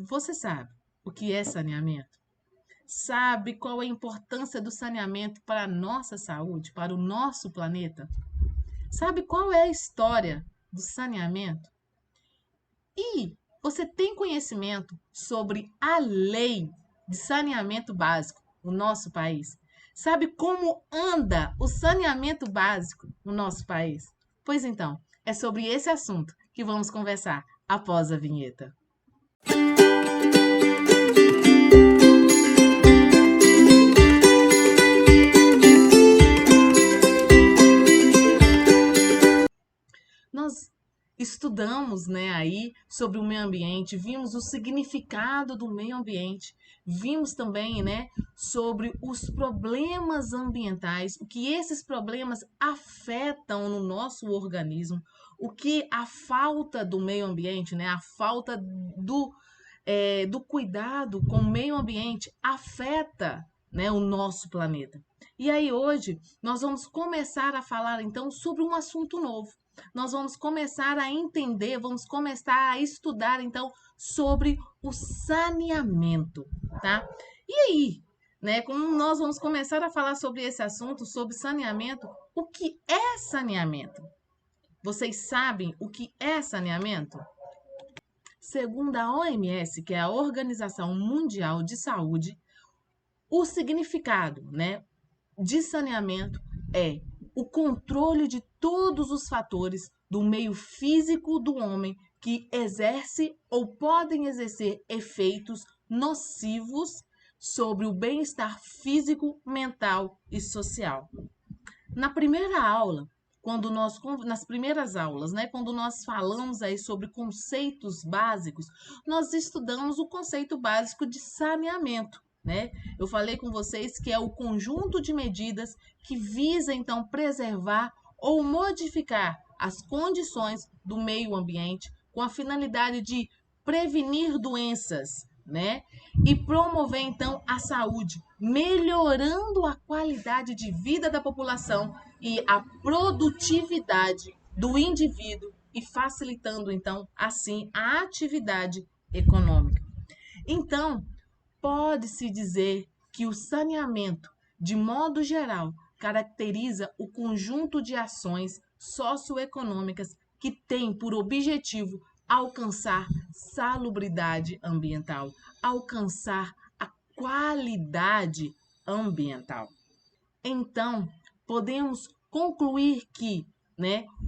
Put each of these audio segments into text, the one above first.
Você sabe o que é saneamento? Sabe qual é a importância do saneamento para a nossa saúde, para o nosso planeta? Sabe qual é a história do saneamento? E você tem conhecimento sobre a lei de saneamento básico no nosso país? Sabe como anda o saneamento básico no nosso país? Pois então, é sobre esse assunto que vamos conversar após a vinheta. Nós estudamos, aí sobre o meio ambiente, vimos o significado do meio ambiente, vimos também, sobre os problemas ambientais, o que esses problemas afetam no nosso organismo, o que a falta do meio ambiente, a falta do cuidado com o meio ambiente afeta, o nosso planeta. E aí hoje nós vamos começar a falar então sobre um assunto novo. Nós vamos começar a entender, vamos começar a estudar então sobre o saneamento, tá? E aí, como nós vamos começar a falar sobre esse assunto, sobre saneamento, o que é saneamento? Vocês sabem o que é saneamento? Segundo a OMS, que é a Organização Mundial de Saúde, o significado, de saneamento é o controle de todos os fatores do meio físico do homem que exerce ou podem exercer efeitos nocivos sobre o bem-estar físico, mental e social. Na primeira aula, nas primeiras aulas, quando nós falamos aí sobre conceitos básicos, nós estudamos o conceito básico de saneamento. Eu falei com vocês que é o conjunto de medidas que visa então preservar ou modificar as condições do meio ambiente com a finalidade de prevenir doenças, e promover então a saúde, melhorando a qualidade de vida da população e a produtividade do indivíduo e facilitando então assim a atividade econômica. Então, pode-se dizer que o saneamento, de modo geral, caracteriza o conjunto de ações socioeconômicas que tem por objetivo alcançar salubridade ambiental, alcançar a qualidade ambiental. Então, podemos concluir que,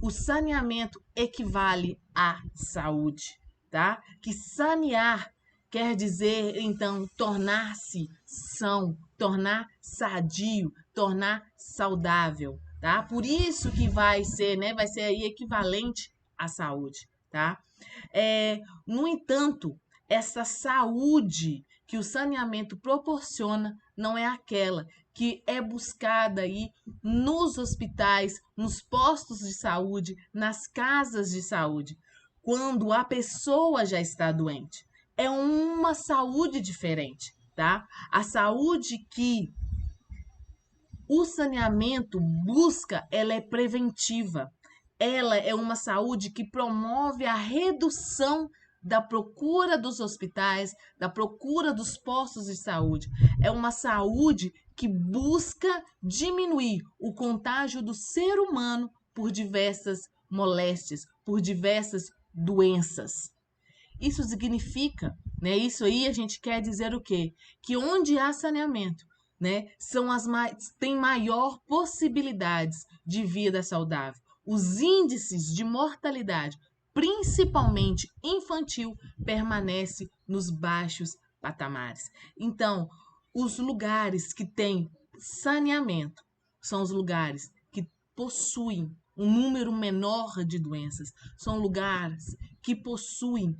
o saneamento equivale à saúde, tá? Que sanear quer dizer, então, tornar-se são, tornar sadio, tornar saudável, tá? Por isso que vai ser aí equivalente à saúde, tá? No entanto, essa saúde que o saneamento proporciona não é aquela que é buscada aí nos hospitais, nos postos de saúde, nas casas de saúde, quando a pessoa já está doente. É uma saúde diferente, tá? A saúde que o saneamento busca, ela é preventiva. Ela é uma saúde que promove a redução da procura dos hospitais, da procura dos postos de saúde. É uma saúde que busca diminuir o contágio do ser humano por diversas moléstias, por diversas doenças. Isso significa, isso aí a gente quer dizer o quê? Que onde há saneamento, tem maior possibilidades de vida saudável. Os índices de mortalidade, principalmente infantil, permanecem nos baixos patamares. Então, os lugares que têm saneamento são os lugares que possuem um número menor de doenças, são lugares que possuem,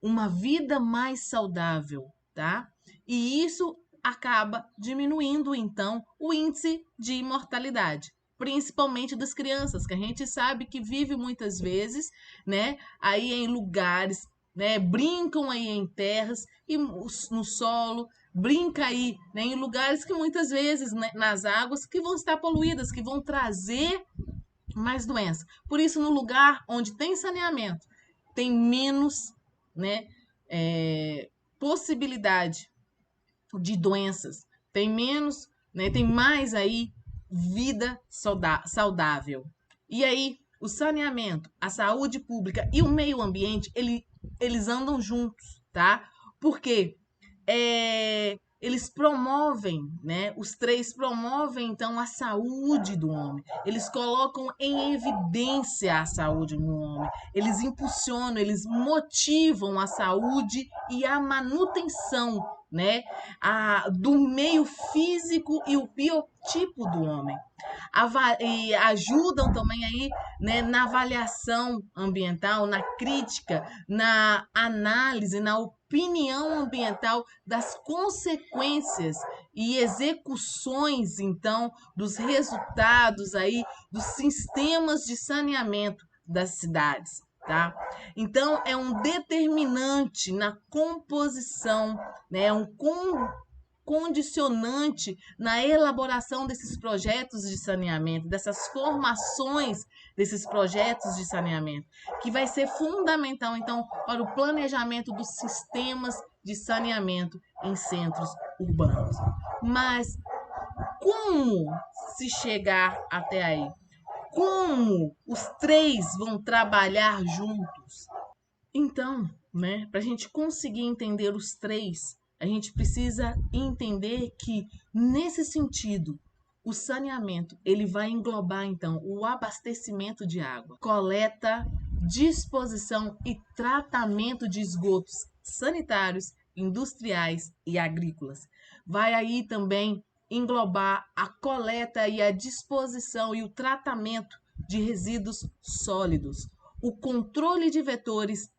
uma vida mais saudável, tá? E isso acaba diminuindo, então, o índice de mortalidade, principalmente das crianças, que a gente sabe que vive muitas vezes, aí em lugares, brincam aí em terras e no solo, brinca aí, em lugares que muitas vezes, nas águas, que vão estar poluídas, que vão trazer mais doença. Por isso, no lugar onde tem saneamento, tem menos, possibilidade de doenças, tem menos, né, tem mais aí vida saudável. E aí, o saneamento, a saúde pública e o meio ambiente, eles andam juntos, tá? Porque eles promovem, né? Os três promovem, então, a saúde do homem. Eles colocam em evidência a saúde do homem. Eles impulsionam, eles motivam a saúde e a manutenção, né? Do meio físico e o biotipo do homem. E ajudam também aí, né, na avaliação ambiental, na crítica, na análise, na opinião ambiental das consequências e execuções, então, dos resultados aí dos sistemas de saneamento das cidades, tá? Então, é um determinante na composição, né, um condicionante na elaboração desses projetos de saneamento, dessas formações desses projetos de saneamento, que vai ser fundamental, então, para o planejamento dos sistemas de saneamento em centros urbanos. Mas como se chegar até aí? Como os três vão trabalhar juntos? Então, né, para a gente conseguir entender os três, a gente precisa entender que, nesse sentido, o saneamento ele vai englobar, então, o abastecimento de água, coleta, disposição e tratamento de esgotos sanitários, industriais e agrícolas. Vai aí também englobar a coleta e a disposição e o tratamento de resíduos sólidos, o controle de vetores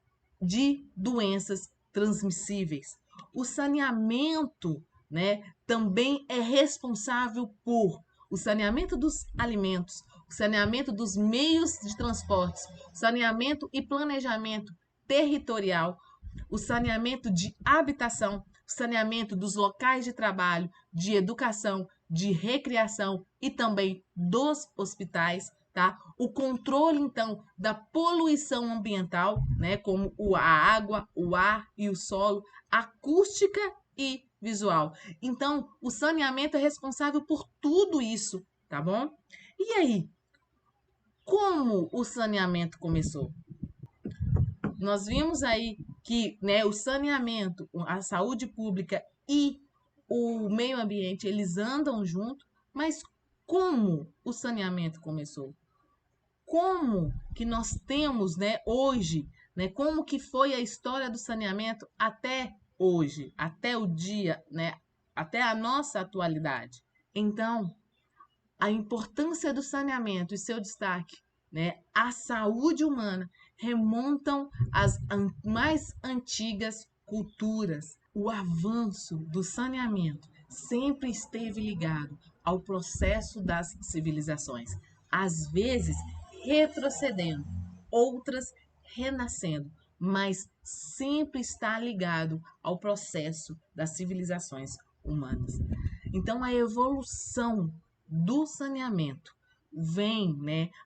de doenças transmissíveis. O saneamento, né, também é responsável por o saneamento dos alimentos, o saneamento dos meios de transportes, o saneamento e planejamento territorial, o saneamento de habitação, o saneamento dos locais de trabalho, de educação, de recreação e também dos hospitais, tá? O controle, então, da poluição ambiental, né, como a água, o ar e o solo, acústica e visual. Então, o saneamento é responsável por tudo isso, tá bom? E aí, como o saneamento começou? Nós vimos aí que, né, o saneamento, a saúde pública e o meio ambiente, eles andam junto, mas como o saneamento começou? Como que nós temos, né, hoje, né, como que foi a história do saneamento até hoje, até o dia, né, até a nossa atualidade. Então, a importância do saneamento e seu destaque, né, à saúde humana, remontam às mais antigas culturas. O avanço do saneamento sempre esteve ligado ao processo das civilizações, às vezes retrocedendo, outras renascendo, mas sempre está ligado ao processo das civilizações humanas. Então, a evolução do saneamento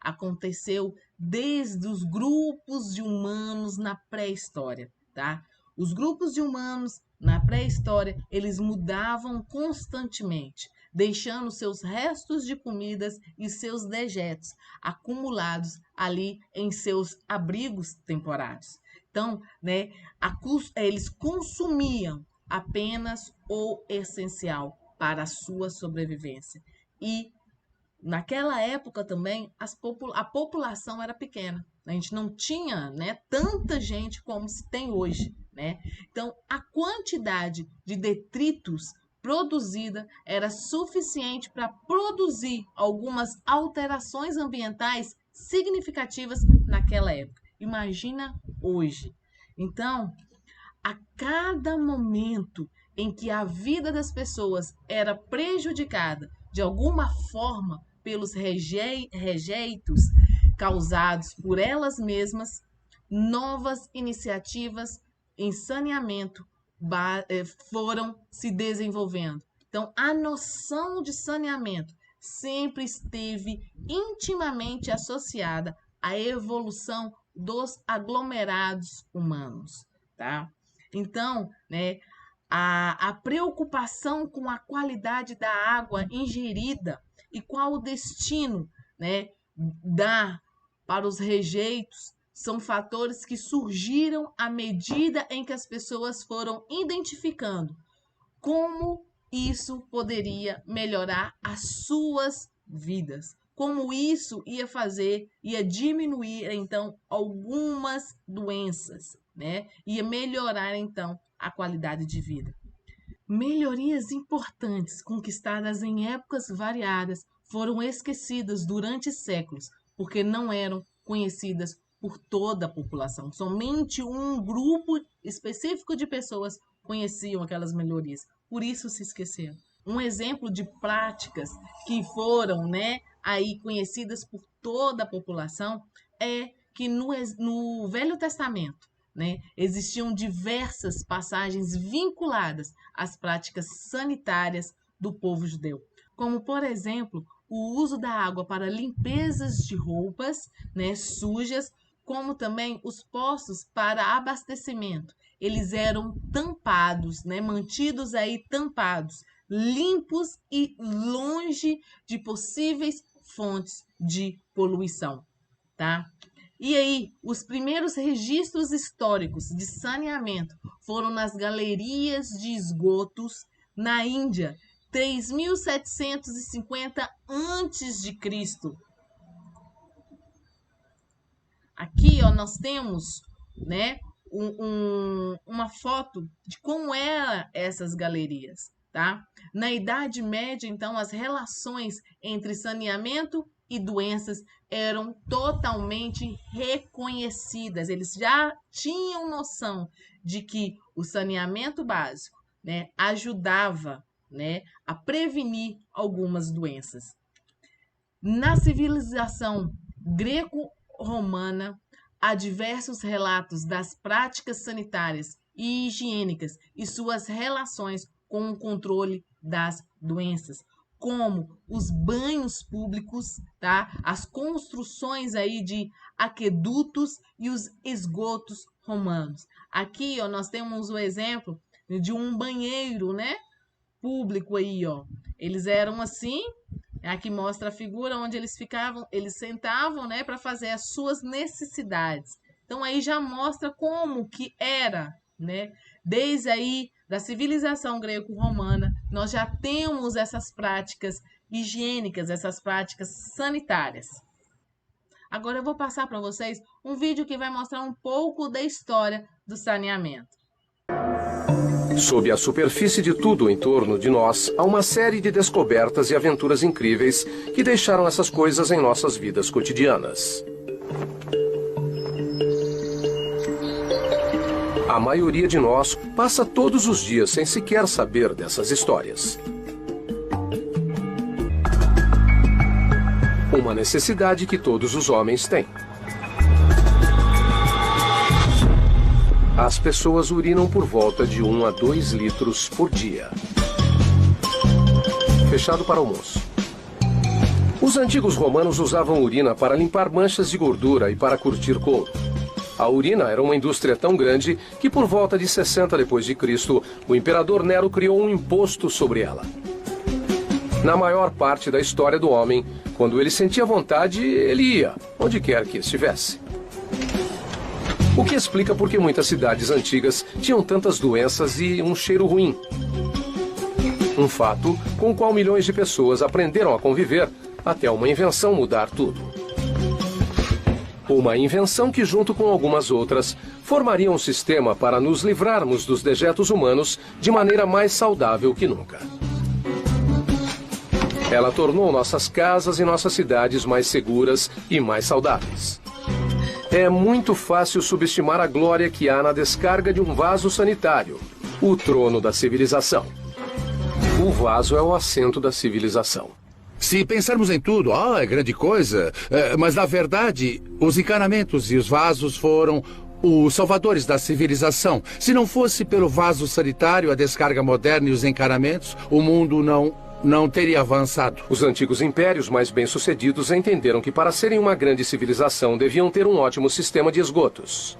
aconteceu desde os grupos de humanos na pré-história, tá? Os grupos de humanos na pré-história, eles mudavam constantemente, deixando seus restos de comidas e seus dejetos acumulados ali em seus abrigos temporários. Então, né, eles consumiam apenas o essencial para a sua sobrevivência. E naquela época também a população era pequena. A gente não tinha, né, tanta gente como se tem hoje, né? Então, a quantidade de detritos produzida era suficiente para produzir algumas alterações ambientais significativas naquela época. Imagina hoje. Então, a cada momento em que a vida das pessoas era prejudicada de alguma forma pelos rejeitos causados por elas mesmas, novas iniciativas em saneamento foram se desenvolvendo. Então, a noção de saneamento sempre esteve intimamente associada à evolução dos aglomerados humanos, tá? Então, né, a preocupação com a qualidade da água ingerida e qual o destino, né, para os rejeitos são fatores que surgiram à medida em que as pessoas foram identificando como isso poderia melhorar as suas vidas. Como isso ia diminuir, então, algumas doenças, né? Ia melhorar, então, a qualidade de vida. Melhorias importantes conquistadas em épocas variadas foram esquecidas durante séculos, porque não eram conhecidas por toda a população. Somente um grupo específico de pessoas conheciam aquelas melhorias. Por isso se esqueceram. Um exemplo de práticas que foram, né, aí conhecidas por toda a população é que no Velho Testamento, né, existiam diversas passagens vinculadas às práticas sanitárias do povo judeu, como, por exemplo, o uso da água para limpezas de roupas, né, sujas, como também os poços para abastecimento. Eles eram tampados, né, mantidos aí tampados, limpos e longe de possíveis fontes de poluição, tá? E aí, os primeiros registros históricos de saneamento foram nas galerias de esgotos na Índia, 3.750 a.C. Aqui, ó, nós temos, né, uma foto de como eram essas galerias, tá? Na Idade Média, então, as relações entre saneamento e doenças eram totalmente reconhecidas. Eles já tinham noção de que o saneamento básico, né, ajudava, né, a prevenir algumas doenças. Na civilização greco-romana, há diversos relatos das práticas sanitárias e higiênicas e suas relações com o controle das doenças, como os banhos públicos, tá? As construções aí de aquedutos e os esgotos romanos. Aqui, ó, nós temos o exemplo de um banheiro, né, público aí, ó. Eles eram assim, aqui mostra a figura onde eles ficavam, eles sentavam, né, para fazer as suas necessidades. Então aí já mostra como que era, né? Desde aí da civilização greco-romana, nós já temos essas práticas higiênicas, essas práticas sanitárias. Agora eu vou passar para vocês um vídeo que vai mostrar um pouco da história do saneamento. Sob a superfície de tudo em torno de nós, há uma série de descobertas e aventuras incríveis que deixaram essas coisas em nossas vidas cotidianas. A maioria de nós passa todos os dias sem sequer saber dessas histórias. Uma necessidade que todos os homens têm. As pessoas urinam por volta de 1 a 2 litros por dia. Fechado para almoço. Os antigos romanos usavam urina para limpar manchas de gordura e para curtir couro. A urina era uma indústria tão grande que por volta de 60 d.C., o imperador Nero criou um imposto sobre ela. Na maior parte da história do homem, quando ele sentia vontade, ele ia, onde quer que estivesse. O que explica por que muitas cidades antigas tinham tantas doenças e um cheiro ruim. Um fato com o qual milhões de pessoas aprenderam a conviver até uma invenção mudar tudo. Uma invenção que, junto com algumas outras, formaria um sistema para nos livrarmos dos dejetos humanos de maneira mais saudável que nunca. Ela tornou nossas casas e nossas cidades mais seguras e mais saudáveis. É muito fácil subestimar a glória que há na descarga de um vaso sanitário, o trono da civilização. O vaso é o assento da civilização. Se pensarmos em tudo, é grande coisa, mas na verdade, os encanamentos e os vasos foram os salvadores da civilização. Se não fosse pelo vaso sanitário, a descarga moderna e os encanamentos, o mundo não teria avançado. Os antigos impérios mais bem-sucedidos entenderam que para serem uma grande civilização deviam ter um ótimo sistema de esgotos.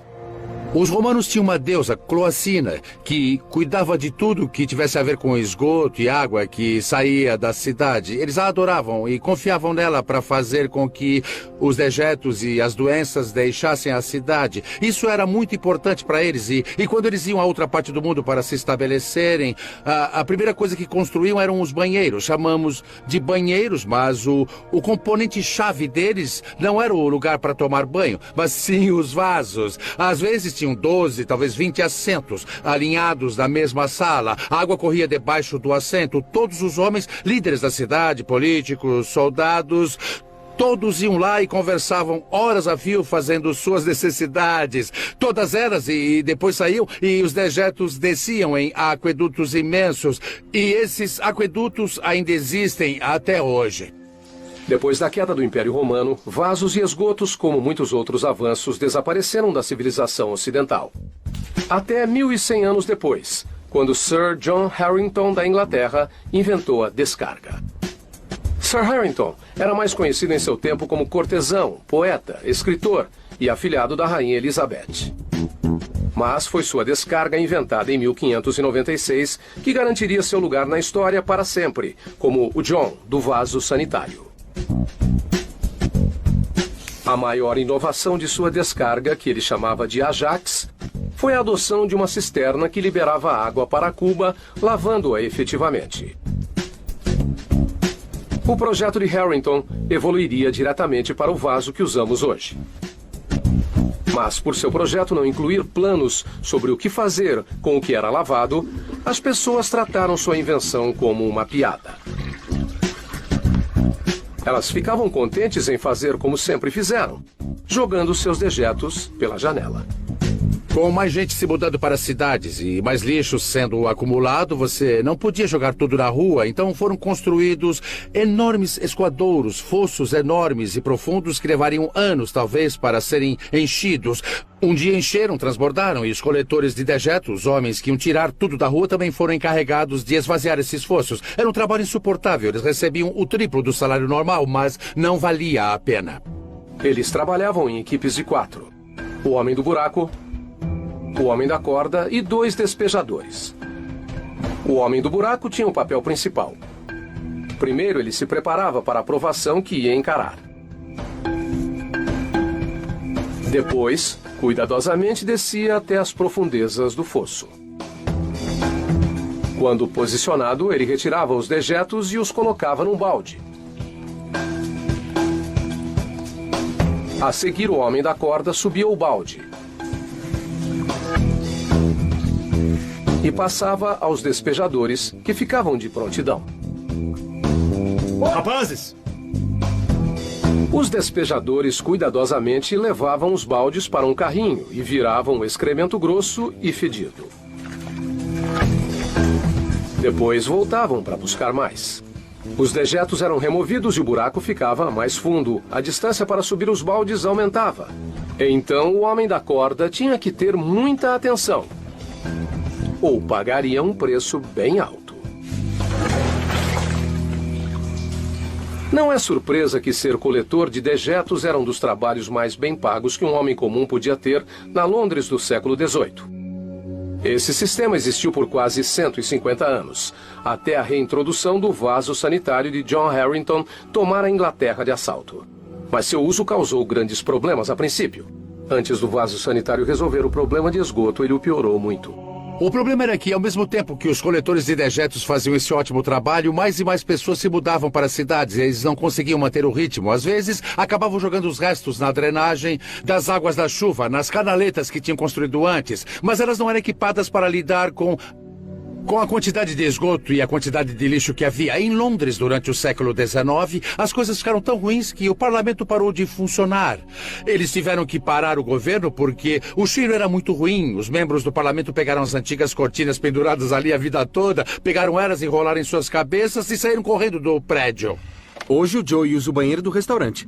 Os romanos tinham uma deusa, Cloacina, que cuidava de tudo que tivesse a ver com esgoto e água que saía da cidade. Eles a adoravam e confiavam nela para fazer com que os dejetos e as doenças deixassem a cidade. Isso era muito importante para eles e quando eles iam a outra parte do mundo para se estabelecerem, a primeira coisa que construíam eram os banheiros. Chamamos de banheiros, mas o componente-chave deles não era o lugar para tomar banho, mas sim os vasos. Às vezes tinham 12, talvez 20 assentos alinhados na mesma sala. A água corria debaixo do assento. Todos os homens, líderes da cidade, políticos, soldados, todos iam lá e conversavam horas a fio fazendo suas necessidades. Todas elas e depois saíam e os dejetos desciam em aquedutos imensos. E esses aquedutos ainda existem até hoje. Depois da queda do Império Romano, vasos e esgotos, como muitos outros avanços, desapareceram da civilização ocidental. Até 1100 anos depois, quando Sir John Harington da Inglaterra inventou a descarga. Sir Harington era mais conhecido em seu tempo como cortesão, poeta, escritor e afilhado da Rainha Elizabeth. Mas foi sua descarga inventada em 1596 que garantiria seu lugar na história para sempre, como o John do vaso sanitário. A maior inovação de sua descarga, que ele chamava de Ajax, foi a adoção de uma cisterna que liberava água para a cuba, lavando-a efetivamente. O projeto de Harington evoluiria diretamente para o vaso que usamos hoje. Mas, por seu projeto não incluir planos sobre o que fazer com o que era lavado, as pessoas trataram sua invenção como uma piada. Elas ficavam contentes em fazer como sempre fizeram, jogando seus dejetos pela janela. Com mais gente se mudando para as cidades e mais lixo sendo acumulado, você não podia jogar tudo na rua, então foram construídos enormes escoadouros, fossos enormes e profundos que levariam anos, talvez, para serem enchidos. Um dia encheram, transbordaram e os coletores de dejetos, homens que iam tirar tudo da rua, também foram encarregados de esvaziar esses fossos. Era um trabalho insuportável, eles recebiam o triplo do salário normal, mas não valia a pena. Eles trabalhavam em equipes de 4. O homem do buraco, o homem da corda e 2 despejadores. O homem do buraco tinha o papel principal. Primeiro, ele se preparava para a provação que ia encarar. Depois, cuidadosamente descia até as profundezas do fosso. Quando posicionado, ele retirava os dejetos e os colocava num balde. A seguir, o homem da corda subia o balde e passava aos despejadores, que ficavam de prontidão. Rapazes! Os despejadores cuidadosamente levavam os baldes para um carrinho e viravam o excremento grosso e fedido. Depois voltavam para buscar mais. Os dejetos eram removidos e o buraco ficava mais fundo. A distância para subir os baldes aumentava. Então o homem da corda tinha que ter muita atenção, ou pagaria um preço bem alto. Não é surpresa que ser coletor de dejetos era um dos trabalhos mais bem pagos que um homem comum podia ter na Londres do século XVIII. Esse sistema existiu por quase 150 anos, até a reintrodução do vaso sanitário de John Harington tomar a Inglaterra de assalto. Mas seu uso causou grandes problemas a princípio. Antes do vaso sanitário resolver o problema de esgoto, ele o piorou muito. O problema era que, ao mesmo tempo que os coletores de dejetos faziam esse ótimo trabalho, mais e mais pessoas se mudavam para as cidades e eles não conseguiam manter o ritmo. Às vezes, acabavam jogando os restos na drenagem das águas da chuva, nas canaletas que tinham construído antes, mas elas não eram equipadas para lidar com a quantidade de esgoto e a quantidade de lixo que havia. Em Londres, durante o século XIX, as coisas ficaram tão ruins que o parlamento parou de funcionar. Eles tiveram que parar o governo porque o cheiro era muito ruim. Os membros do parlamento pegaram as antigas cortinas penduradas ali a vida toda, pegaram elas, enrolaram em suas cabeças e saíram correndo do prédio. Hoje o Joe usa o banheiro do restaurante.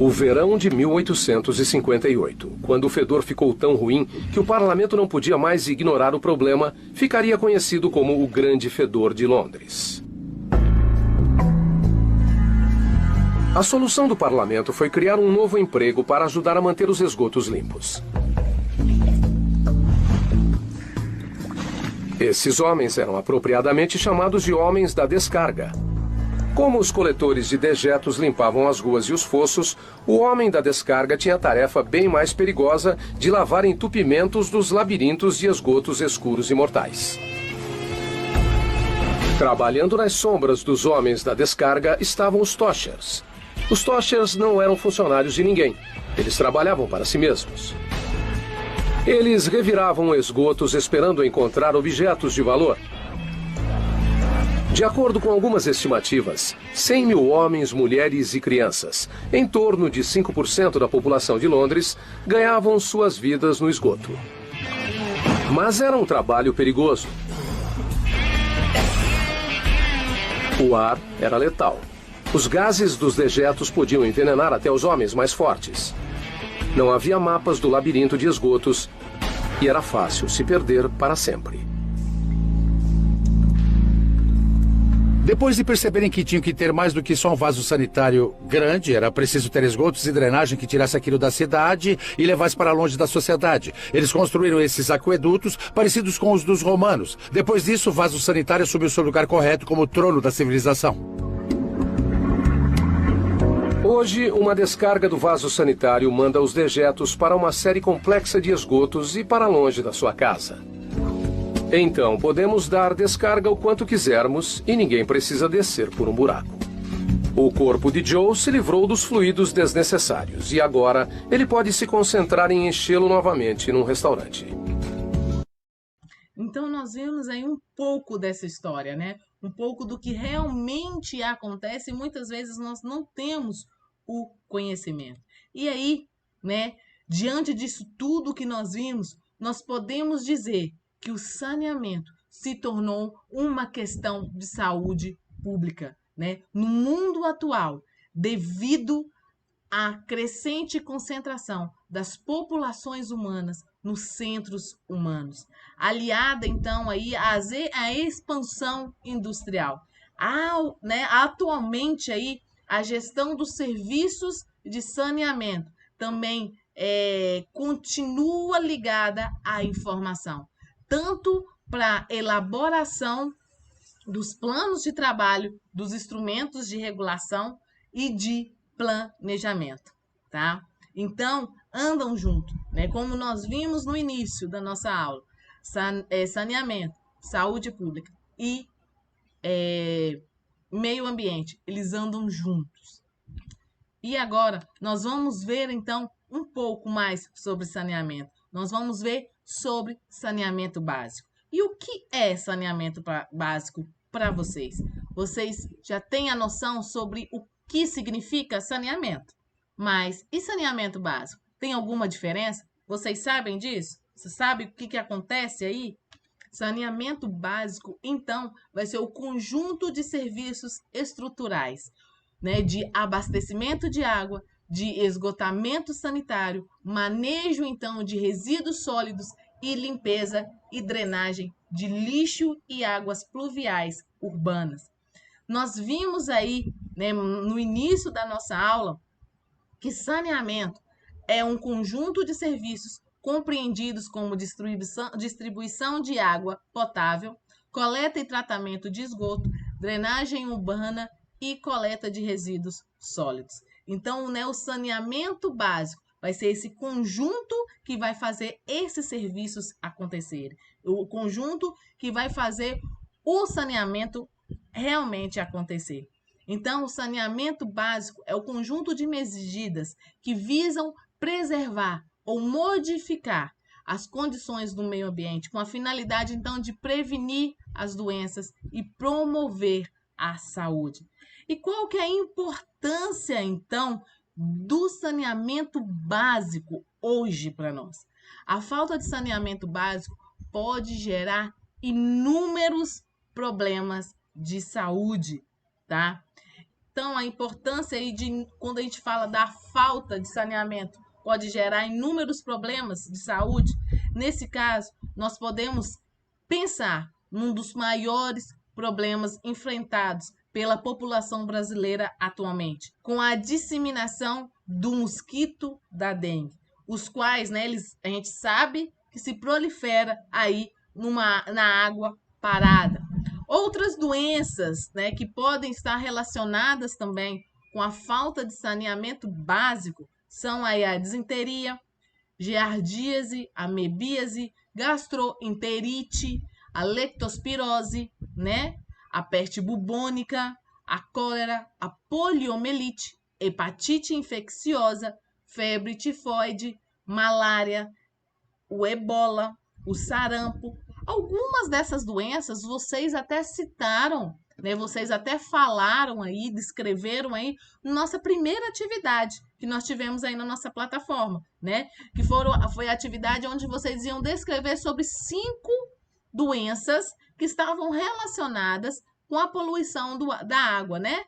O verão de 1858, quando o fedor ficou tão ruim que o parlamento não podia mais ignorar o problema, ficaria conhecido como o Grande Fedor de Londres. A solução do parlamento foi criar um novo emprego para ajudar a manter os esgotos limpos. Esses homens eram apropriadamente chamados de homens da descarga. Como os coletores de dejetos limpavam as ruas e os fossos, o homem da descarga tinha a tarefa bem mais perigosa de lavar entupimentos dos labirintos de esgotos escuros e mortais. Trabalhando nas sombras dos homens da descarga estavam os tochers. Os tochers não eram funcionários de ninguém. Eles trabalhavam para si mesmos. Eles reviravam esgotos esperando encontrar objetos de valor. De acordo com algumas estimativas, 100 mil homens, mulheres e crianças, em torno de 5% da população de Londres, ganhavam suas vidas no esgoto. Mas era um trabalho perigoso. O ar era letal. Os gases dos dejetos podiam envenenar até os homens mais fortes. Não havia mapas do labirinto de esgotos e era fácil se perder para sempre. Depois de perceberem que tinham que ter mais do que só um vaso sanitário grande, era preciso ter esgotos e drenagem que tirasse aquilo da cidade e levasse para longe da sociedade. Eles construíram esses aquedutos parecidos com os dos romanos. Depois disso, o vaso sanitário assumiu seu lugar correto como trono da civilização. Hoje, uma descarga do vaso sanitário manda os dejetos para uma série complexa de esgotos e para longe da sua casa. Então, podemos dar descarga o quanto quisermos e ninguém precisa descer por um buraco. O corpo de Joe se livrou dos fluidos desnecessários e agora ele pode se concentrar em enchê-lo novamente num restaurante. Então nós vimos aí um pouco dessa história, né? Um pouco do que realmente acontece e muitas vezes nós não temos o conhecimento. E aí, né, diante disso tudo que nós vimos, nós podemos dizer que o saneamento se tornou uma questão de saúde pública, né? No mundo atual, devido à crescente concentração das populações humanas nos centros humanos, aliada então aí à expansão industrial. Atualmente aí a gestão dos serviços de saneamento também continua ligada à informação, tanto para elaboração dos planos de trabalho, dos instrumentos de regulação e de planejamento, tá? Então, andam junto, né? Como nós vimos no início da nossa aula, saneamento, saúde pública e meio ambiente, eles andam juntos. E agora, nós vamos ver, então, um pouco mais sobre saneamento. Nós vamos ver sobre saneamento básico. E o que é saneamento básico para vocês? Vocês já têm a noção sobre o que significa saneamento? Mas e saneamento básico? Tem alguma diferença? Vocês sabem disso? Você sabe o que acontece aí? Saneamento básico, então, vai ser o conjunto de serviços estruturais, né, de abastecimento de água, de esgotamento sanitário, manejo, então, de resíduos sólidos e limpeza e drenagem de lixo e águas pluviais urbanas. Nós vimos aí, né, no início da nossa aula, que saneamento é um conjunto de serviços compreendidos como distribuição de água potável, coleta e tratamento de esgoto, drenagem urbana e coleta de resíduos sólidos. Então, né, o saneamento básico vai ser esse conjunto que vai fazer esses serviços acontecerem. O conjunto que vai fazer o saneamento realmente acontecer. Então, o saneamento básico é o conjunto de medidas que visam preservar ou modificar as condições do meio ambiente com a finalidade, então, de prevenir as doenças e promover a saúde. E qual que é a importância, então, do saneamento básico hoje para nós? A falta de saneamento básico pode gerar inúmeros problemas de saúde, tá? Então, a importância aí de, quando a gente fala da falta de saneamento, pode gerar inúmeros problemas de saúde. Nesse caso, nós podemos pensar num dos maiores problemas enfrentados pela população brasileira atualmente, com a disseminação do mosquito da dengue, os quais, né, a gente sabe que se prolifera aí na água parada. Outras doenças, né, que podem estar relacionadas também com a falta de saneamento básico são aí a disenteria, giardíase, amebíase, gastroenterite, a leptospirose, né, a peste bubônica, a cólera, a poliomielite, hepatite infecciosa, febre tifoide, malária, o ebola, o sarampo. Algumas dessas doenças vocês até citaram, né? Vocês até falaram aí, descreveram aí nossa primeira atividade que nós tivemos aí na nossa plataforma, né? Que foi a atividade onde vocês iam descrever sobre 5 doenças que estavam relacionadas com a poluição da água, né?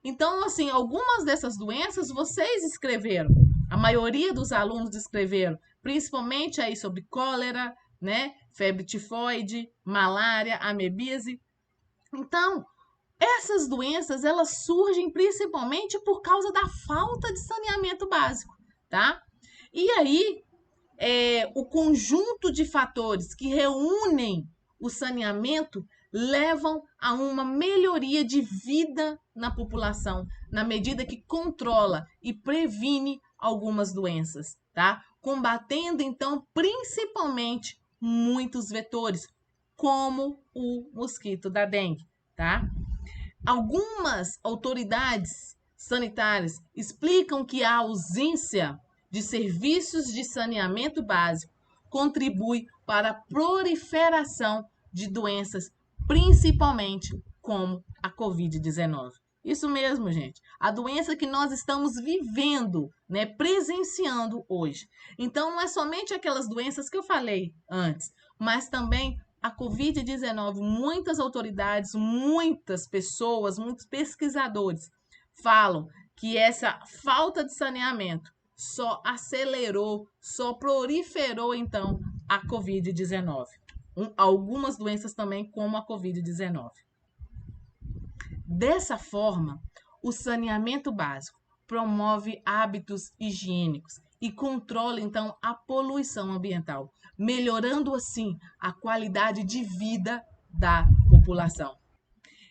Então, assim, algumas dessas doenças vocês escreveram. A maioria dos alunos escreveram, principalmente aí sobre cólera, né? Febre tifoide, malária, amebíase. Então, essas doenças, elas surgem principalmente por causa da falta de saneamento básico, tá? E aí, o conjunto de fatores que reúnem o saneamento levam a uma melhoria de vida na população, na medida que controla e previne algumas doenças, tá? Combatendo, então, principalmente muitos vetores, como o mosquito da dengue, tá? Algumas autoridades sanitárias explicam que a ausência de serviços de saneamento básico contribui para a proliferação de doenças, principalmente como a Covid-19. Isso mesmo, gente. A doença que nós estamos vivendo, né, presenciando hoje. Então, não é somente aquelas doenças que eu falei antes, mas também a Covid-19. Muitas autoridades, muitas pessoas, muitos pesquisadores falam que essa falta de saneamento só acelerou, só proliferou, então, a Covid-19. Algumas doenças também, como a Covid-19. Dessa forma, o saneamento básico promove hábitos higiênicos e controla, então, a poluição ambiental, melhorando, assim, a qualidade de vida da população.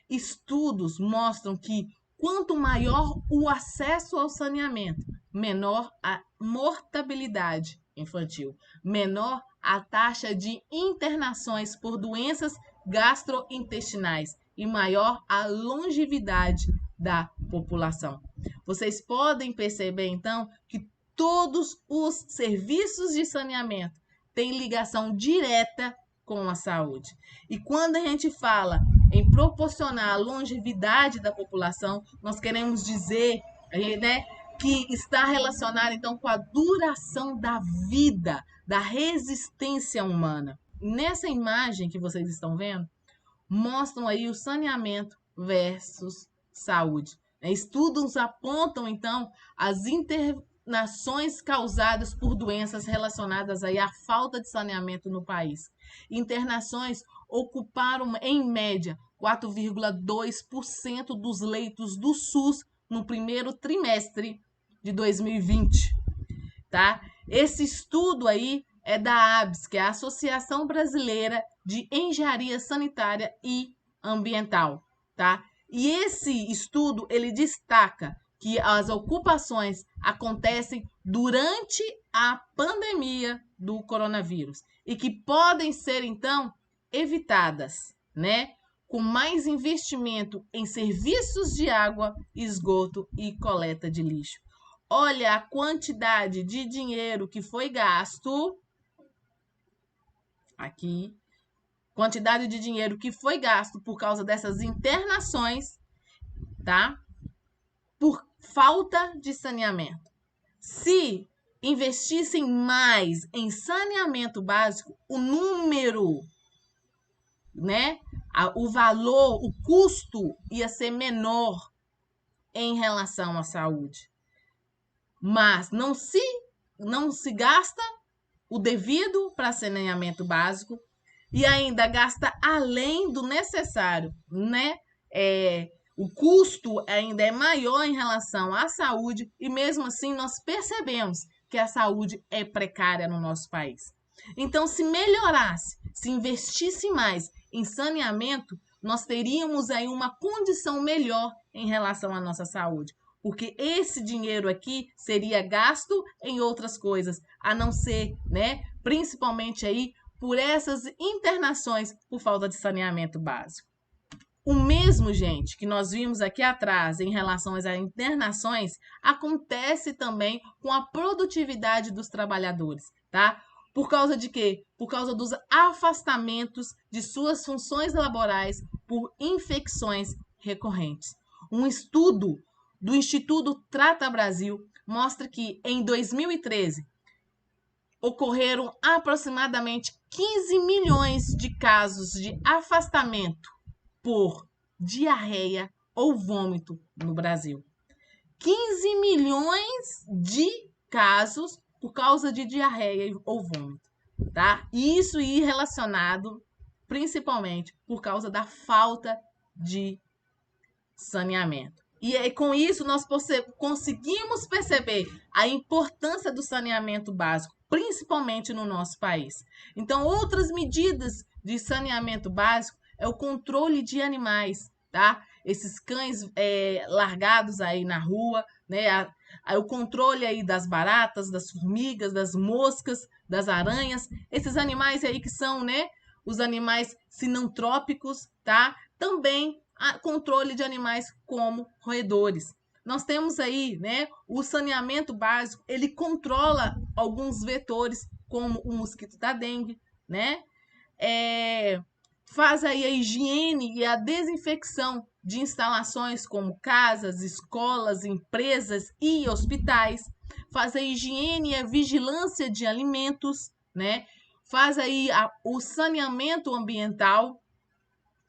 Estudos mostram que quanto maior o acesso ao saneamento, menor a mortalidade infantil, menor a taxa de internações por doenças gastrointestinais e maior a longevidade da população. Vocês podem perceber, então, que todos os serviços de saneamento têm ligação direta com a saúde. E quando a gente fala em proporcionar a longevidade da população, nós queremos dizer, né, que está relacionado, então, com a duração da vida, da resistência humana. Nessa imagem que vocês estão vendo, mostram aí o saneamento versus saúde. Estudos apontam, então, as internações causadas por doenças relacionadas aí à falta de saneamento no país. Internações ocuparam, em média, 4,2% dos leitos do SUS no primeiro trimestre de 2020, tá? Esse estudo aí é da ABS, que é a Associação Brasileira de Engenharia Sanitária e Ambiental, tá? E esse estudo, ele destaca que as ocupações acontecem durante a pandemia do coronavírus e que podem ser, então, evitadas, né? Com mais investimento em serviços de água, esgoto e coleta de lixo. Olha a quantidade de dinheiro que foi gasto aqui, quantidade de dinheiro que foi gasto por causa dessas internações, tá? Por falta de saneamento. Se investissem mais em saneamento básico, o número, né? O valor, o custo ia ser menor em relação à saúde. Mas não se gasta o devido para saneamento básico e ainda gasta além do necessário, né? O custo ainda é maior em relação à saúde e mesmo assim nós percebemos que a saúde é precária no nosso país. Então, se melhorasse, se investisse mais em saneamento, nós teríamos aí uma condição melhor em relação à nossa saúde. Porque esse dinheiro aqui seria gasto em outras coisas, a não ser, né, principalmente aí por essas internações por falta de saneamento básico. O mesmo, gente, que nós vimos aqui atrás em relação às internações, acontece também com a produtividade dos trabalhadores, tá? Por causa de quê? Por causa dos afastamentos de suas funções laborais por infecções recorrentes. Um estudo do Instituto Trata Brasil mostra que em 2013 ocorreram aproximadamente 15 milhões de casos de afastamento por diarreia ou vômito no Brasil. 15 milhões de casos por causa de diarreia ou vômito, tá? Isso ir relacionado principalmente por causa da falta de saneamento. E aí, com isso, nós conseguimos perceber a importância do saneamento básico, principalmente no nosso país. Então, outras medidas de saneamento básico é o controle de animais, tá? Esses cães largados aí na rua, né? O controle aí das baratas, das formigas, das moscas, das aranhas, esses animais aí que são, né, os animais sinantrópicos, tá? Também controle de animais como roedores. Nós temos aí, né, o saneamento básico, ele controla alguns vetores, como o mosquito da dengue, né? Faz aí a higiene e a desinfecção de instalações como casas, escolas, empresas e hospitais. Faz a higiene e a vigilância de alimentos, né? Faz aí o saneamento ambiental,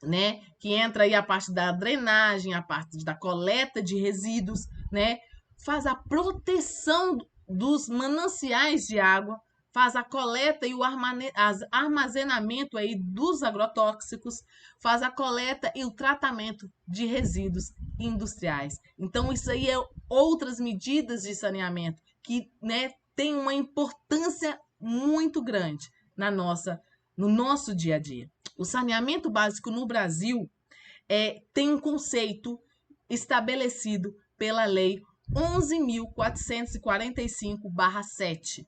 né? Que entra aí a parte da drenagem, a parte da coleta de resíduos, né? Faz a proteção dos mananciais de água, faz a coleta e o armazenamento aí dos agrotóxicos, faz a coleta e o tratamento de resíduos industriais. Então, isso aí é outras medidas de saneamento que, né, tem uma importância muito grande no nosso dia a dia. O saneamento básico no Brasil tem um conceito estabelecido pela Lei 11.445/7.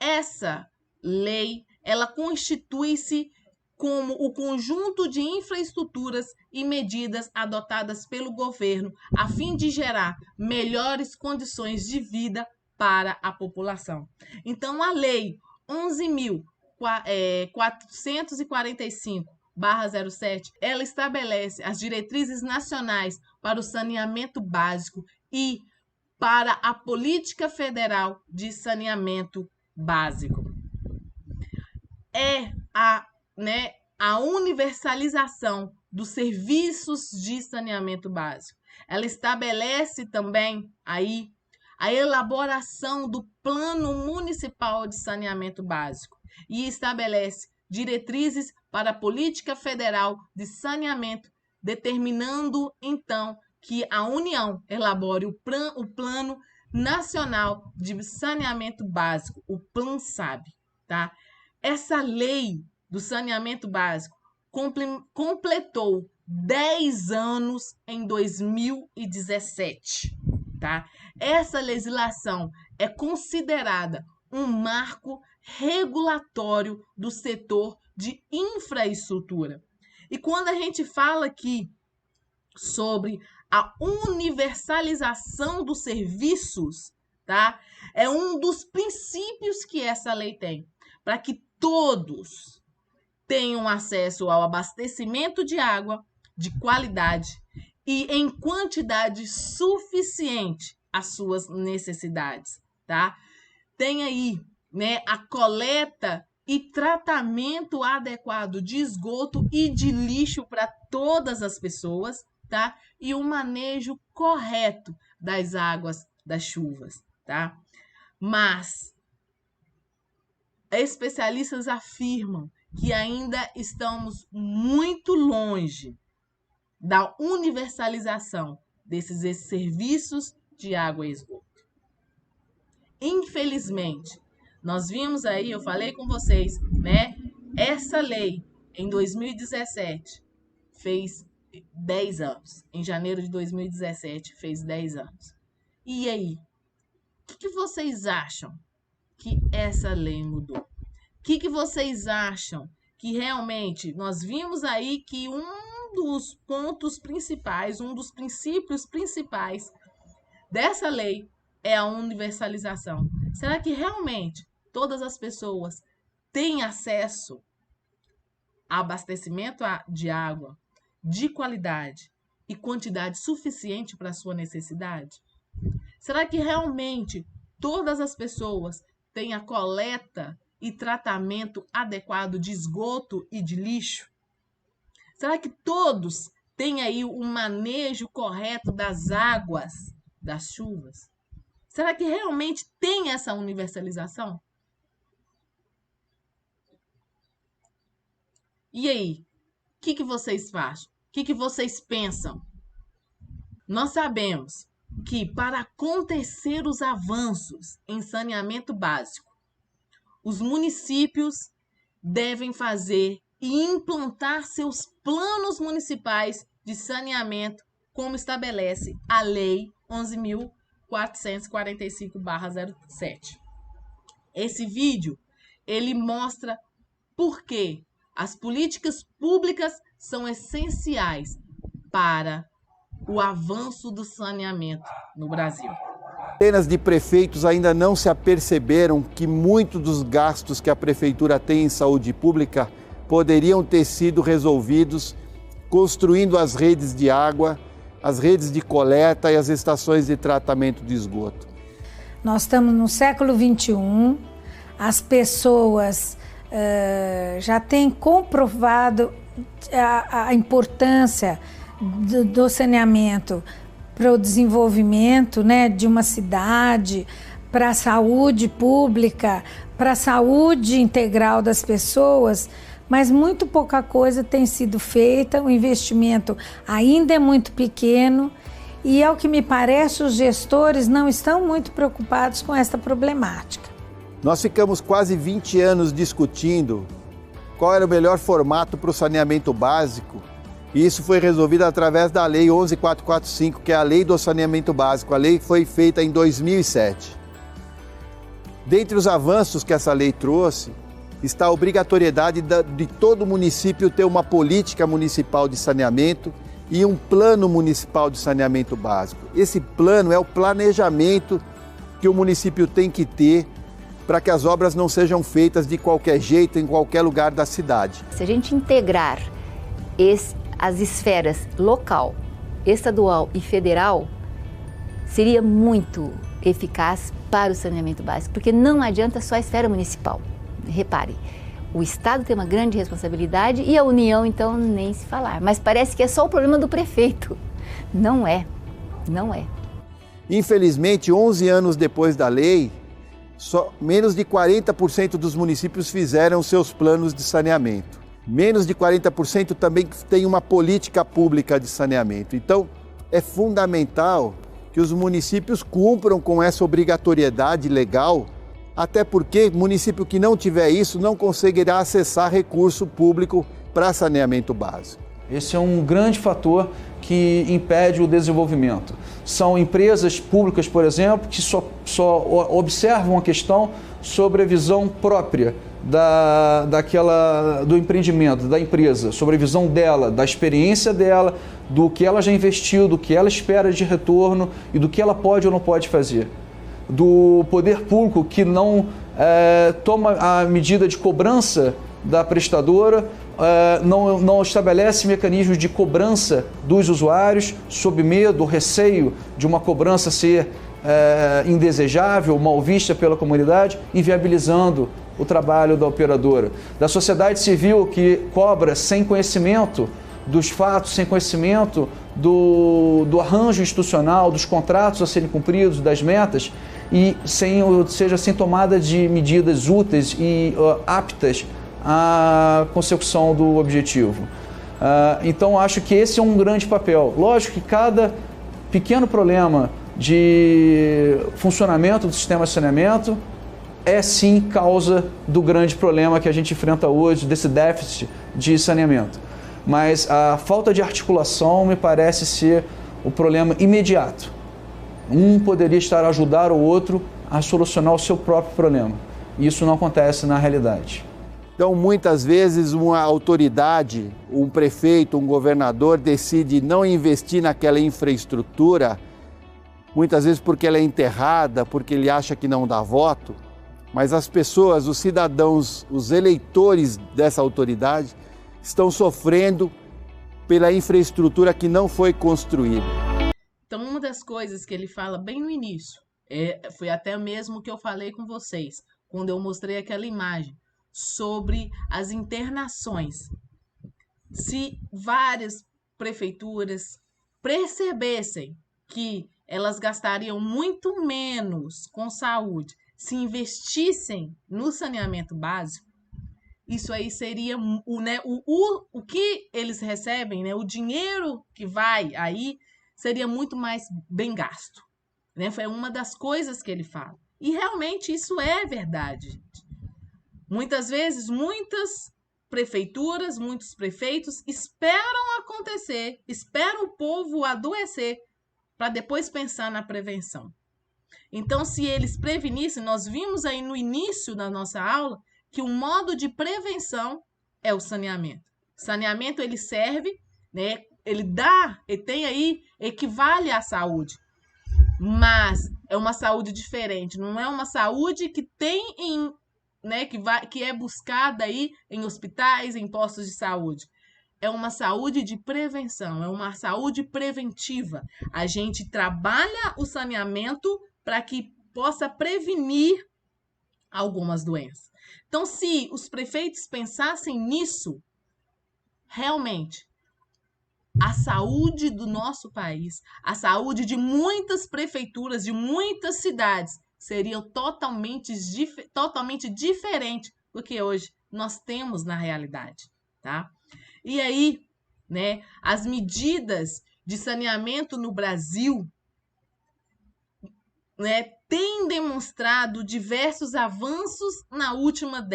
Essa lei, ela constitui-se como o conjunto de infraestruturas e medidas adotadas pelo governo a fim de gerar melhores condições de vida para a população. Então, a Lei 11.445/07, ela estabelece as diretrizes nacionais para o saneamento básico e para a política federal de saneamento básico. É a universalização dos serviços de saneamento básico. Ela estabelece também aí a elaboração do Plano Municipal de Saneamento Básico e estabelece diretrizes para a política federal de saneamento, determinando então que a União elabore o Plano Nacional de Saneamento Básico, o PLAN-SAB, tá? Essa lei do saneamento básico completou 10 anos em 2017, tá? Essa legislação é considerada um marco regulatório do setor de infraestrutura. E quando a gente fala aqui sobre a universalização dos serviços, tá? É um dos princípios que essa lei tem, para que todos tenham acesso ao abastecimento de água de qualidade e em quantidade suficiente às suas necessidades, tá? Tem aí, né, a coleta e tratamento adequado de esgoto e de lixo para todas as pessoas, tá? E o manejo correto das águas das chuvas, tá? Mas especialistas afirmam que ainda estamos muito longe da universalização desses serviços de água e esgoto. Infelizmente, Nós vimos aí, eu falei com vocês, né? Essa lei, em 2017, fez 10 anos. Em janeiro de 2017, fez 10 anos. E aí? O que vocês acham que essa lei mudou? O que vocês acham que realmente nós vimos aí que um dos pontos principais, um dos princípios principais dessa lei é a universalização? Será que realmente todas as pessoas têm acesso a abastecimento de água de qualidade e quantidade suficiente para a sua necessidade? Será que realmente todas as pessoas têm a coleta e tratamento adequado de esgoto e de lixo? Será que todos têm aí um manejo correto das águas, das chuvas? Será que realmente tem essa universalização? E aí? O que vocês fazem? O que vocês pensam? Nós sabemos que para acontecer os avanços em saneamento básico, os municípios devem fazer e implantar seus planos municipais de saneamento, como estabelece a Lei 11.445/07. Esse vídeo, ele mostra por que as políticas públicas são essenciais para o avanço do saneamento no Brasil. Centenas de prefeitos ainda não se aperceberam que muitos dos gastos que a prefeitura tem em saúde pública poderiam ter sido resolvidos construindo as redes de água, as redes de coleta e as estações de tratamento de esgoto. Nós estamos no século XXI, as pessoas já têm comprovado a importância do saneamento para o desenvolvimento, né, de uma cidade, para a saúde pública, para a saúde integral das pessoas, mas muito pouca coisa tem sido feita, o investimento ainda é muito pequeno e, ao que me parece, os gestores não estão muito preocupados com esta problemática. Nós ficamos quase 20 anos discutindo qual era o melhor formato para o saneamento básico, e isso foi resolvido através da Lei 11.445, que é a Lei do Saneamento Básico, a lei que foi feita em 2007. Dentre os avanços que essa lei trouxe, está a obrigatoriedade de todo município ter uma política municipal de saneamento e um plano municipal de saneamento básico. Esse plano é o planejamento que o município tem que ter para que as obras não sejam feitas de qualquer jeito, em qualquer lugar da cidade. Se a gente integrar as esferas local, estadual e federal, seria muito eficaz para o saneamento básico, porque não adianta só a esfera municipal. Repare, o Estado tem uma grande responsabilidade e a União, então, nem se falar. Mas parece que é só o problema do prefeito. Não é, não é. Infelizmente, 11 anos depois da lei, menos de 40% dos municípios fizeram seus planos de saneamento. Menos de 40% também tem uma política pública de saneamento. Então, é fundamental que os municípios cumpram com essa obrigatoriedade legal, até porque município que não tiver isso não conseguirá acessar recurso público para saneamento básico. Esse é um grande fator que impede o desenvolvimento. São empresas públicas, por exemplo, que só observam a questão sobre a visão própria do empreendimento, da empresa, sobre a visão dela, da experiência dela, do que ela já investiu, do que ela espera de retorno e do que ela pode ou não pode fazer. Do poder público que não toma a medida de cobrança da prestadora, não estabelece mecanismos de cobrança dos usuários sob medo ou receio de uma cobrança ser indesejável, mal vista pela comunidade, inviabilizando o trabalho da operadora. Da sociedade civil que cobra sem conhecimento dos fatos, sem conhecimento do arranjo institucional, dos contratos a serem cumpridos, das metas, e sem tomada de medidas úteis e aptas à consecução do objetivo. Então, acho que esse é um grande papel. Lógico que cada pequeno problema de funcionamento do sistema de saneamento é sim causa do grande problema que a gente enfrenta hoje, desse déficit de saneamento. Mas a falta de articulação me parece ser o problema imediato. Um poderia estar a ajudar o outro a solucionar o seu próprio problema. E isso não acontece na realidade. Então, muitas vezes, uma autoridade, um prefeito, um governador decide não investir naquela infraestrutura, muitas vezes porque ela é enterrada, porque ele acha que não dá voto, mas as pessoas, os cidadãos, os eleitores dessa autoridade estão sofrendo pela infraestrutura que não foi construída. Então, uma das coisas que ele fala bem no início, foi até mesmo o que eu falei com vocês, quando eu mostrei aquela imagem, sobre as internações. Se várias prefeituras percebessem que elas gastariam muito menos com saúde se investissem no saneamento básico, isso aí seria o que eles recebem, né, o dinheiro que vai aí, seria muito mais bem gasto. Né? Foi uma das coisas que ele fala. E realmente isso é verdade, gente. Muitas vezes, muitas prefeituras, muitos prefeitos esperam acontecer, esperam o povo adoecer para depois pensar na prevenção. Então, se eles prevenissem, nós vimos aí no início da nossa aula que o modo de prevenção é o saneamento. Saneamento, ele serve, né? Ele tem aí, equivale à saúde, mas é uma saúde diferente, não é uma saúde que tem né, que é buscada aí em hospitais, em postos de saúde. É uma saúde de prevenção, é uma saúde preventiva. A gente trabalha o saneamento para que possa prevenir algumas doenças. Então, se os prefeitos pensassem nisso, realmente, a saúde do nosso país, a saúde de muitas prefeituras, de muitas cidades, seriam totalmente diferente do que hoje nós temos na realidade, tá? E aí, né, as medidas de saneamento no Brasil, né, têm demonstrado diversos avanços nas últimas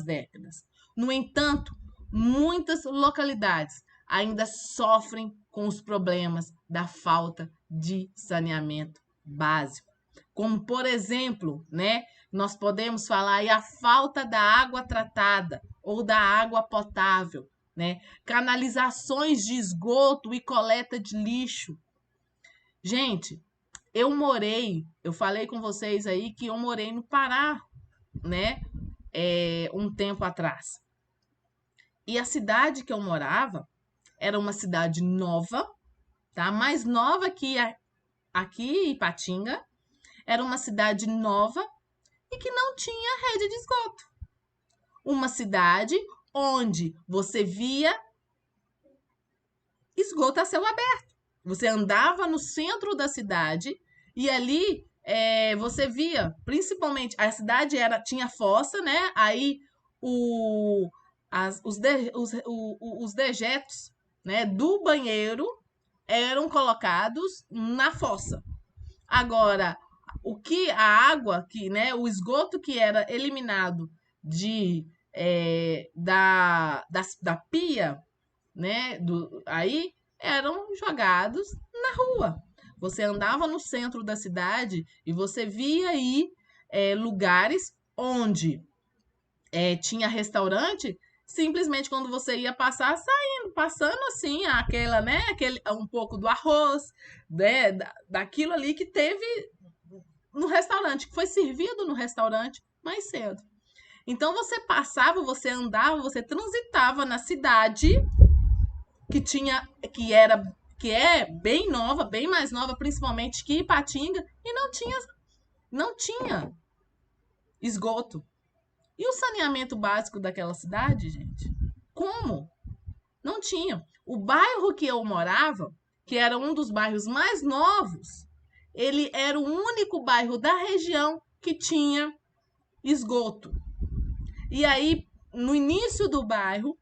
décadas. No entanto, muitas localidades ainda sofrem com os problemas da falta de saneamento básico. Como, por exemplo, né, nós podemos falar aí a falta da água tratada ou da água potável, né, canalizações de esgoto e coleta de lixo. Gente, eu falei com vocês aí que eu morei no Pará, né, um tempo atrás. E a cidade que eu morava era uma cidade nova, tá? Mais nova que aqui em Ipatinga. Era uma cidade nova e que não tinha rede de esgoto. Uma cidade onde você via esgoto a céu aberto. Você andava no centro da cidade e ali você via, principalmente, a cidade tinha fossa, né? Aí os dejetos, né, do banheiro eram colocados na fossa. Agora, a água, né, o esgoto que era eliminado da pia, né, aí eram jogados na rua. Você andava no centro da cidade e você via aí lugares onde tinha restaurante, simplesmente quando você ia passando assim, um pouco do arroz, né, daquilo ali que teve no restaurante, que foi servido no restaurante mais cedo. Então você passava, você andava, você transitava na cidade que é bem nova, bem mais nova, principalmente que Ipatinga, e não tinha esgoto. E o saneamento básico daquela cidade, gente? Como? Não tinha. O bairro que eu morava, que era um dos bairros mais novos, ele era o único bairro da região que tinha esgoto. E aí, no início do bairro,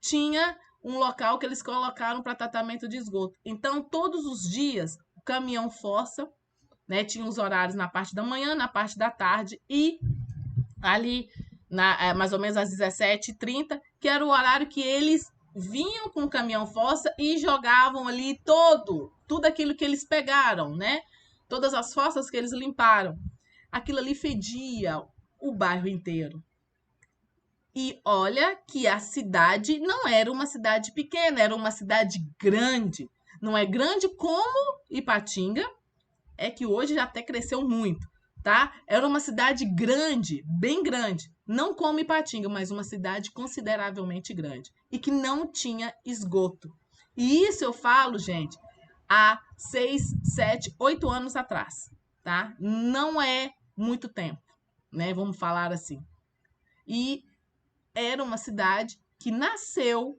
tinha um local que eles colocaram para tratamento de esgoto. Então, todos os dias, o caminhão fossa né? Tinha os horários na parte da manhã, na parte da tarde e ali, mais ou menos às 17h30, que era o horário que eles vinham com o caminhão fossa e jogavam ali tudo aquilo que eles pegaram, né? Todas as fossas que eles limparam. Aquilo ali fedia o bairro inteiro. E olha que a cidade não era uma cidade pequena, era uma cidade grande. Não é grande como Ipatinga, é que hoje já até cresceu muito, tá? Era uma cidade grande, bem grande. Não como Ipatinga, mas uma cidade consideravelmente grande. E que não tinha esgoto. E isso eu falo, gente, há 6, 7, 8 anos atrás, tá? Não é muito tempo, né? Vamos falar assim. E era uma cidade que nasceu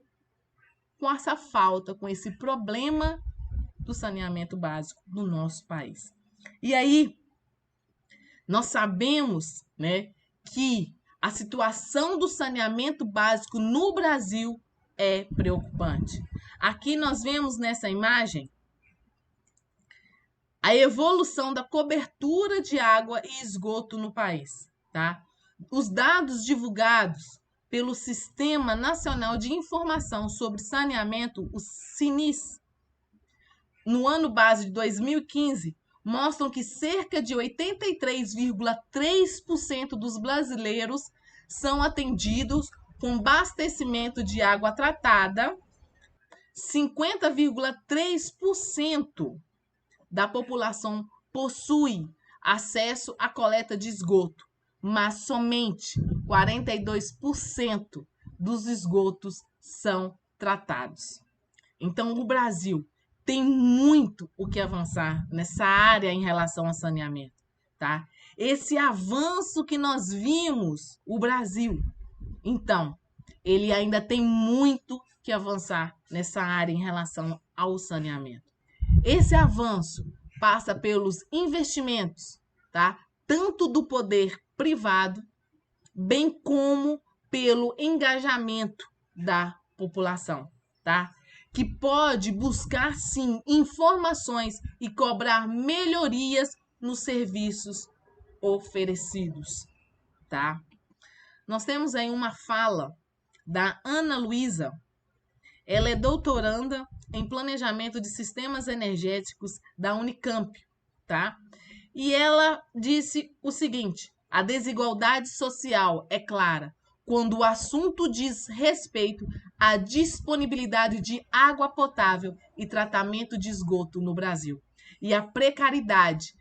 com essa falta, com esse problema do saneamento básico no nosso país. E aí, nós sabemos, né, que a situação do saneamento básico no Brasil é preocupante. Aqui nós vemos nessa imagem a evolução da cobertura de água e esgoto no país, tá? Os dados divulgados pelo Sistema Nacional de Informação sobre Saneamento, o SINIS, no ano base de 2015, mostram que cerca de 83,3% dos brasileiros são atendidos com abastecimento de água tratada, 50,3% da população possui acesso à coleta de esgoto, mas somente 42% dos esgotos são tratados. Então, o Brasil tem muito o que avançar nessa área em relação ao saneamento, tá? Esse avanço que nós vimos, o Brasil, então, ele ainda tem muito que avançar nessa área em relação ao saneamento. Esse avanço passa pelos investimentos, tá? Tanto do poder privado, bem como pelo engajamento da população, tá? Que pode buscar, sim, informações e cobrar melhorias nos serviços oferecidos, tá? Nós temos aí uma fala da Ana Luísa. Ela é doutoranda em planejamento de sistemas energéticos da Unicamp, tá? E ela disse o seguinte: a desigualdade social é clara quando o assunto diz respeito à disponibilidade de água potável e tratamento de esgoto no Brasil. E a precariedade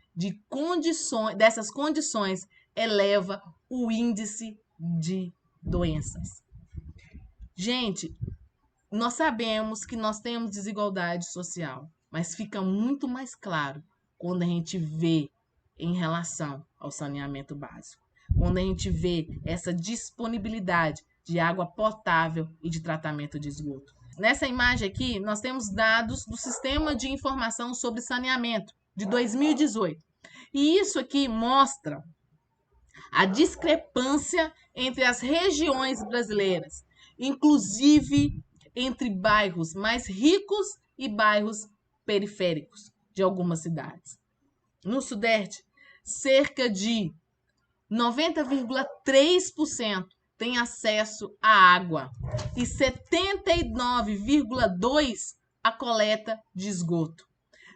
dessas condições eleva o índice de doenças. Gente, nós sabemos que nós temos desigualdade social, mas fica muito mais claro quando a gente vê em relação ao saneamento básico. Quando a gente vê essa disponibilidade de água potável e de tratamento de esgoto. Nessa imagem aqui, nós temos dados do Sistema de Informação sobre Saneamento, de 2018. E isso aqui mostra a discrepância entre as regiões brasileiras, inclusive entre bairros mais ricos e bairros periféricos de algumas cidades. No Sudeste, cerca de 90,3% tem acesso à água e 79,2% à coleta de esgoto,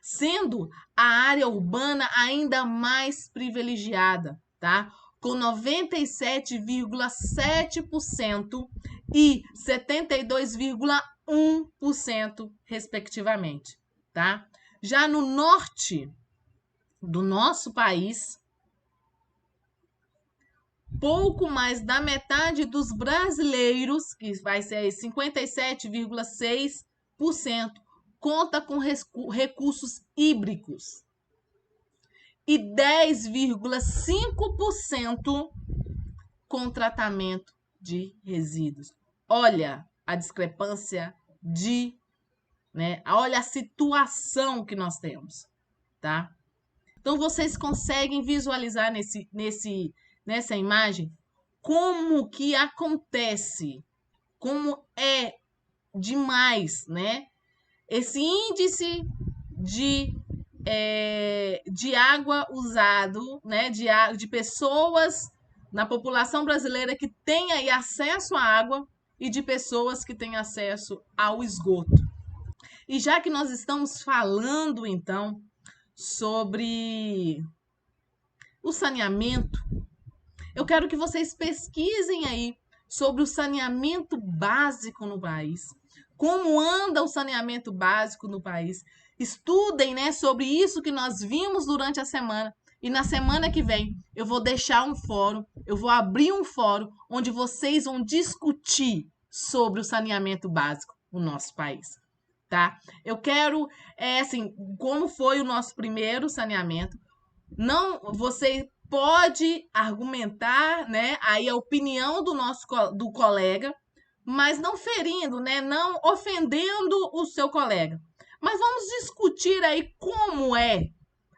sendo a área urbana ainda mais privilegiada, tá? Com 97,7% e 72,1%, respectivamente, tá? Já no norte do nosso país, pouco mais da metade dos brasileiros, que vai ser 57,6%, conta com recursos hídricos e 10,5% com tratamento de resíduos. Olha a discrepância olha a situação que nós temos, tá? Então, vocês conseguem visualizar nessa imagem como que acontece, como é demais, né? Esse índice de de água usado, né, de pessoas na população brasileira que tem aí acesso à água e de pessoas que têm acesso ao esgoto. E já que nós estamos falando, então, sobre o saneamento, eu quero que vocês pesquisem aí sobre o saneamento básico no país. Como anda o saneamento básico no país? Estudem, né, sobre isso que nós vimos durante a semana. E na semana que vem eu vou deixar um fórum, eu vou abrir um fórum onde vocês vão discutir sobre o saneamento básico no nosso país, tá? Eu quero, assim, como foi o nosso primeiro saneamento. Não, você pode argumentar, né, aí a opinião do colega, mas não ferindo, né, não ofendendo o seu colega. Mas vamos discutir aí como é.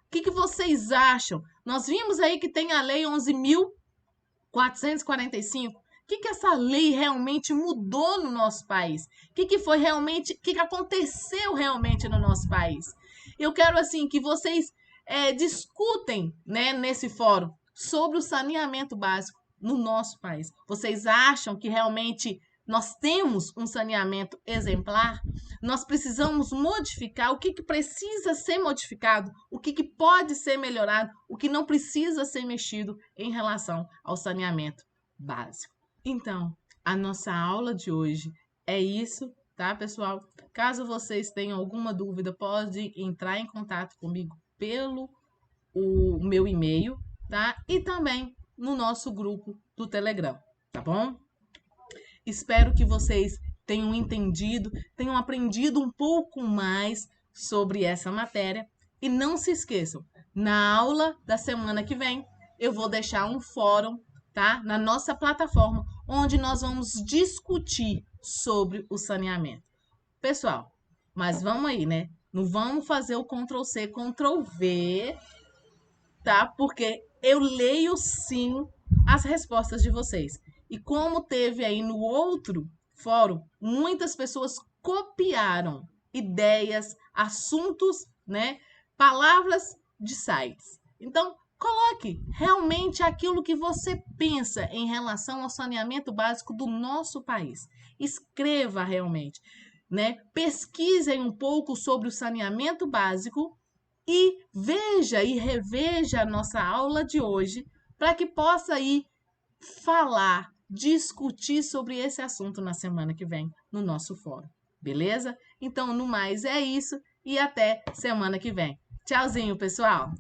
O que vocês acham? Nós vimos aí que tem a Lei 11.445. O que essa lei realmente mudou no nosso país? O que foi realmente, o que aconteceu realmente no nosso país? Eu quero, assim, que vocês discutem, né, nesse fórum sobre o saneamento básico no nosso país. Vocês acham que realmente nós temos um saneamento exemplar? Nós precisamos modificar o que precisa ser modificado, o que pode ser melhorado, o que não precisa ser mexido em relação ao saneamento básico. Então, a nossa aula de hoje é isso, tá, pessoal? Caso vocês tenham alguma dúvida, pode entrar em contato comigo pelo o meu e-mail, tá? E também no nosso grupo do Telegram, tá bom? Espero que vocês tenham entendido, tenham aprendido um pouco mais sobre essa matéria. E não se esqueçam, na aula da semana que vem, eu vou deixar um fórum, tá? Na nossa plataforma, onde nós vamos discutir sobre o saneamento. Pessoal, mas vamos aí, né? Não vamos fazer o Ctrl+C, Ctrl+V, tá? Porque eu leio sim as respostas de vocês. E como teve aí no outro fórum, muitas pessoas copiaram ideias, assuntos, né? Palavras de sites. Então, coloque realmente aquilo que você pensa em relação ao saneamento básico do nosso país. Escreva realmente, né? Pesquisem um pouco sobre o saneamento básico e veja e reveja a nossa aula de hoje para que possa aí falar, discutir sobre esse assunto na semana que vem no nosso fórum. Beleza? Então, no mais é isso e até semana que vem. Tchauzinho, pessoal!